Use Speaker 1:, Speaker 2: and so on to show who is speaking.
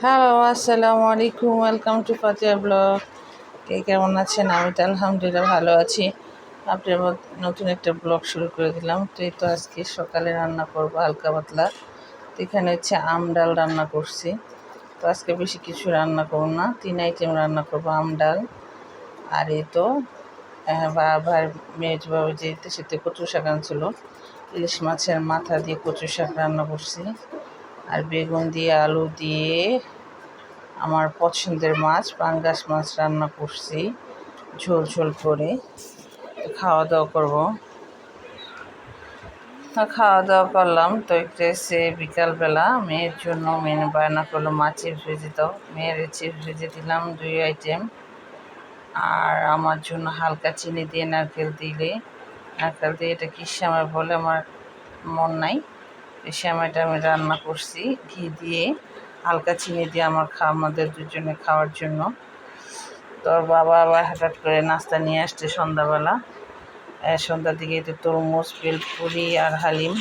Speaker 1: Hello, আসসালামু আলাইকুম। Welcome to Fatiya blog. কে কেমন আছেন? আমি তো আলহামদুলিল্লাহ ভালো আছি। আপনার নতুন একটা ব্লগ শুরু করে দিলাম। তো এই তো আজকে সকালে রান্না করব হালকা পাতলা। তো এখানে হচ্ছে আম ডাল রান্না করছি। তো আজকে বেশি কিছু রান্না করব না, 3 আইটেম রান্না করব। আম ডাল, আর এই তো ভাই মেজবাবু যেতে সেতে কচু শাক আনছিল, ইলিশ মাছের মাথা দিয়ে কচু শাক রান্না করছি। আর বেগুন দিয়ে আলু দিয়ে আমার পছন্দের মাছ পাঙ্গাস মাছ রান্না করছি ঝোল ঝোল করে। খাওয়া দাওয়া করবো। খাওয়া দাওয়া করলাম। তো একটু এসে বিকালবেলা মেয়ের জন্য মেনু বায়না করলো মা চিপস ভেজে দাও। মেয়ের চিপস ভেজে দিলাম 2 আইটেম। আর আমার জন্য হালকা চিনি দিয়ে নারকেল দিয়ে এটা কি শ্যামাই বলে আমার মন নাই। এই শ্যামাইটা আমি রান্না করছি ঘি দিয়ে, হালকা চিনি দিয়ে আমাদের দুজনে খাওয়ার জন্য। তোর বাবা আবার হঠাৎ করে নাস্তা নিয়ে আসছে সন্ধ্যাবেলা। সন্ধ্যার দিকে তো তরমুজ, পেলপুরি আর হালিম